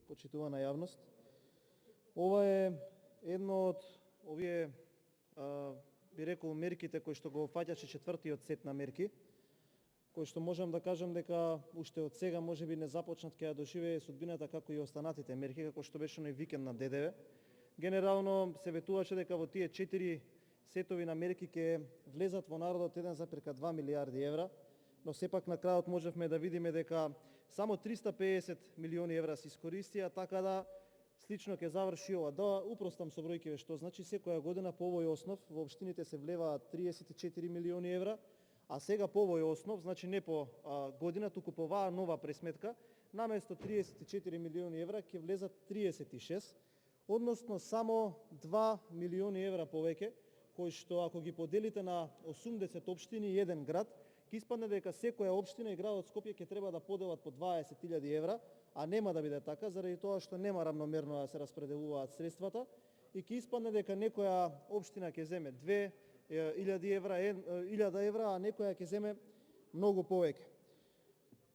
почитувана јавност. Ова е едно од овие, би рекол, мерките кои што го опфаќаше четвртиот сет на мерки, кои што можам да кажам дека уште од сега можеби не започнат ќе ја доживее судбината како и останатите мерки, како што беше оној викенд на ДДВ. Генерално се ветуваше дека во тие 4 сетови на мерки ќе влезат во народот 1,2 милиарди евра, но сепак на крајот можевме да видиме дека само 350 милиони евра се искористија, така да слично ќе заврши ова. Да упростам со бројкиве, што значи секоја година по овој основ во општините се влеваат 34 милиони евра, а сега по овој основ, значи не по година, туку по оваа нова пресметка, наместо 34 милиони евра ќе влезат 36, односно само 2 милиони евра повеќе, кои што ако ги поделите на 80 општини и еден град, ќе испадне дека секоја општина и градот Скопје ќе треба да поделат по 20.000 евра, а нема да биде така, заради тоа што нема равномерно да се распределуваат средствата, и ќе испадне дека некоја општина ќе земе 2.000 евра, 1.000 евра, а некоја ќе земе многу повеќе.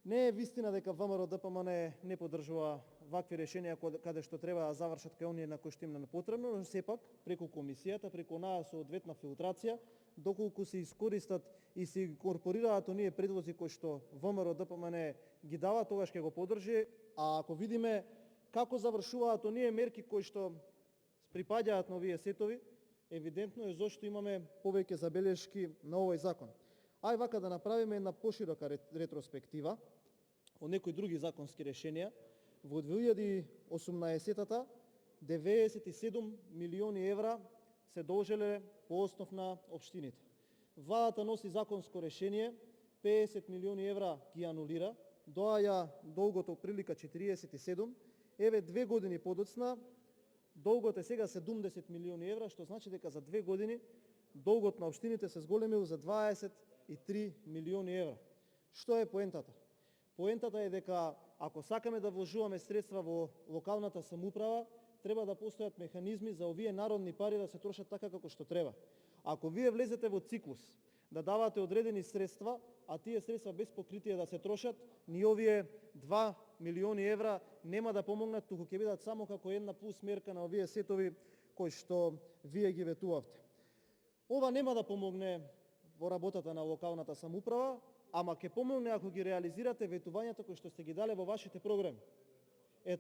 Не е вистина дека ВМРО ДПМН не поддржува вакви решенија каде што треба да завршат кај оние на кои што им не потребно, но сепак преку комисијата, преку онаа соодветна филтрација, доколку се искористат и се инкорпорираат оние предлози кои што ВМРО ДПМН ги дава, тогаш ќе го поддржи, а ако видиме како завршуваат оние мерки кои што припаѓаат на овие сетови, евидентно е зошто имаме повеќе забелешки на овој закон. Ај вака да направиме една поширока ретроспектива од некои други законски решенија. Во 2018-та 97 милиони евра се должеле по основ на општините. Владата носи законско решение, 50 милиони евра ги анулира, доаѓа долгото прилика 47, еве 2 години подоцна, долгот е сега 70 милиони евра, што значи дека за 2 години долгот на општините се зголемил за 23 милиони евра. Што е поентата? Поентата е дека ако сакаме да вложуваме средства во локалната самоуправа, треба да постојат механизми за овие народни пари да се трошат така како што треба. Ако вие влезете во циклус да давате одредени средства, а тие средства без покритие да се трошат, ни овие 2 милиони евра нема да помогнат, туку ќе бидат само како една плюс мерка на овие сетови кои што вие ги ветувавте. Ова нема да помогне во работата на локалната самоуправа, ама ќе помогне ако ги реализирате ветувањата кои што сте ги дале во вашите програми.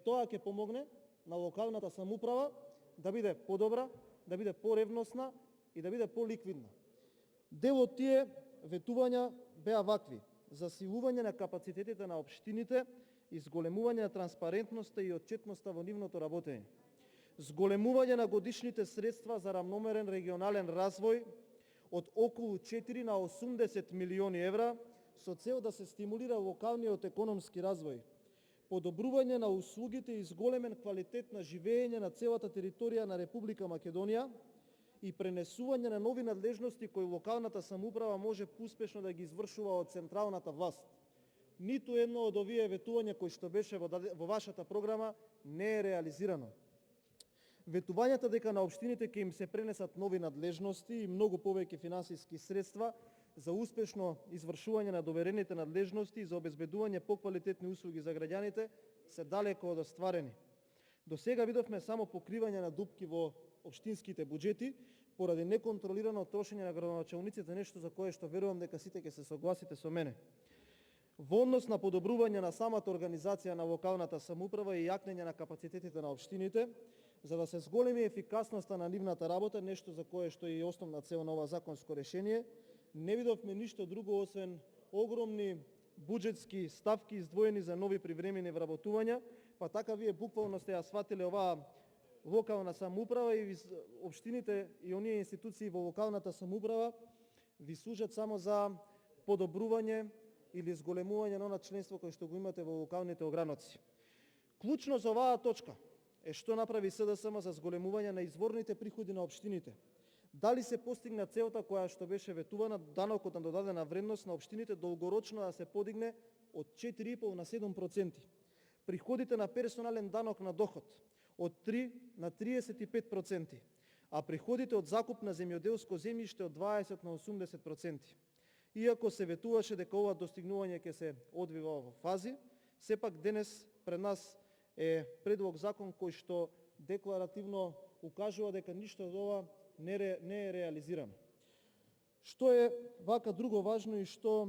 Тоа ќе помогне на локалната самоуправа да биде подобра, да биде поревносна и да биде поликвидна. Дел од тие ветувања беа вакви: засилување на капацитетите на општините и зголемување на транспарентноста и отчетноста во нивното работење. Зголемување на годишните средства за рамномерен регионален развој од околу 4 на 80 милиони евра со цел да се стимулира локалниот економски развој. Подобрување на услугите и зголемен квалитет на живење на целата територија на Република Македонија и пренесување на нови надлежности кои локалната самоуправа може успешно да ги извршува од централната власт. Ниту едно од овие ветувања кои што беше во вашата програма не е реализирано. Ветувањата дека на општините ќе им се пренесат нови надлежности и многу повеќе финансиски средства за успешно извршување на доверените надлежности и за обезбедување поквалитетни услуги за граѓаните се далеко од остварени. До сега видовме само покривање на дупки во општинските буџети поради неконтролирано трошење на градоначалниците, нешто за кое што верувам дека сите ќе се согласите со мене. Во однос на подобрување на самата организација на локалната самоуправа и јакнење на капацитетите на општините, за да се зголеми ефикасноста на нивната работа, нешто за кое што е и основна цел на ова законско решение, не видовме ништо друго освен огромни буџетски ставки издвоени за нови привремени вработувања, па така вие буквално сте ја сватиле оваа локална самоуправа и општините и оние институции во локалната самоуправа ви служат само за подобрување или зголемување на она членство кое што го имате во локалните ограноци. Клучно за оваа точка е што направи СДСМ за зголемување на изворните приходи на општините. Дали се постигна целта која што беше ветувана, данокот на додадена вредност на општините долгорочно да се подигне од 4,5 на 7%. Приходите на персонален данок на доход од 3 на 35%, а приходите од закуп на земјоделско земјиште од 20 на 80%. Иако се ветуваше дека ова достигнување ќе се одвива во фази, сепак денес пред нас е предлог закон кој што декларативно укажува дека ништо од ова не е реализирано. Што е вака друго важно и што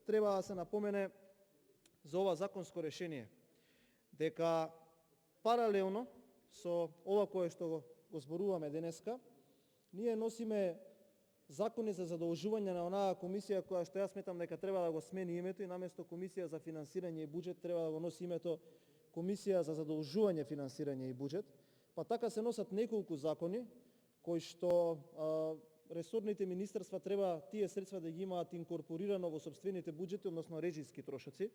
треба да се напомене за ова законско решение? Дека паралелно со ова кое што го зборуваме денеска, ние носиме закони за задолжување на онаа комисија која што јас сметам дека треба да го смени името и наместо Комисија за финансирање и буџет треба да го носи името Комисија за задолжување, финансирање и буџет. Па така се носат неколку закони кои што ресорните министерства треба тие средства да ги имаат инкорпорирано во сопствените буџети, односно режиски трошоци.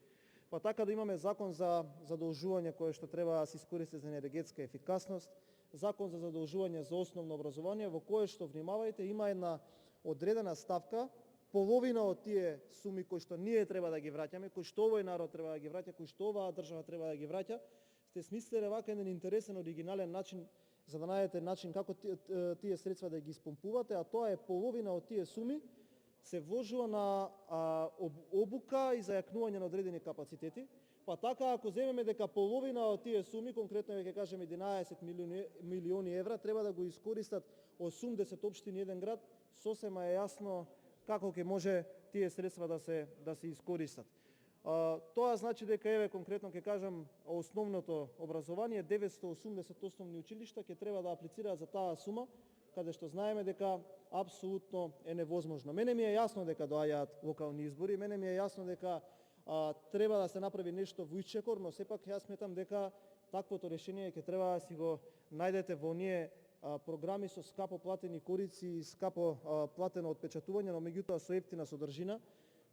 Па така да имаме закон за задолжување кое што треба да се искористи за енергетска ефикасност, закон за задолжување за основно образование, во кое што, внимавајте, има една одредена ставка, половина од тие суми кои што ние треба да ги враќаме, кои што овој народ треба да ги враќа, кои што оваа држава треба да ги враќа, сте смислеле вака еден интересен, оригинален начин за да најдете начин како тие средства да ги испомпувате, а тоа е половина од тие суми се вложува на обука и зајакнување на одредени капацитети. Па така, ако земеме дека половина од тие суми, конкретно ќе кажеме 11 милиони евра, треба да го искористат 80 општини и еден град, сосема е јасно како ќе може тие средства да се искористат. Тоа значи дека, еве, конкретно ќе кажам, основното образование, 980 основни училишта ќе треба да аплицираат за таа сума, каде што знаеме дека апсолутно е невозможно. Мене ми е јасно дека доаѓаат локални избори, мене ми е јасно дека треба да се направи нешто во исчекор, но сепак јас сметам дека таквото решение ќе треба да си го најдете во оние програми со скапо платени корици и скапо платено отпечатување, но меѓутоа со ефтина содржина,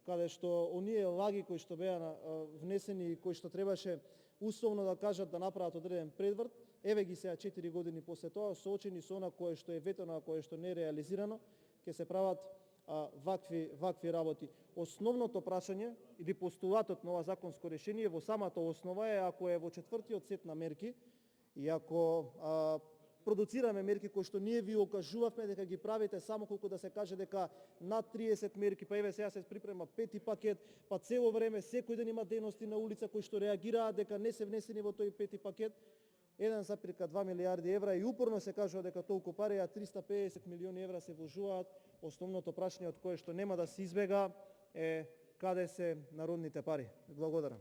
каде што оние лаги кои што беа внесени и кои што требаше условно да кажат да направат одреден предврт, еве ги сега 4 години после тоа, соочени со она кое што е ветено, а кое што не е реализирано, ќе се прават вакви работи. Основното прашање или постулатот на ова законско решение во самата основа е, ако е во четвртиот сет на мерки и ако продуцираме мерки кои што ние ви окажувавме дека ги правите само колку да се каже дека над 30 мерки, па еве сега се припрема пети пакет, па цело време секој ден има дејности на улица кои што реагираат дека не се внесени во тој пети пакет, 1,2 милиарди евра и упорно се кажува дека толку пари, а 350 милиони евра се вложуваат. Основното прашање од кое што нема да се избега е каде се народните пари. Благодарам.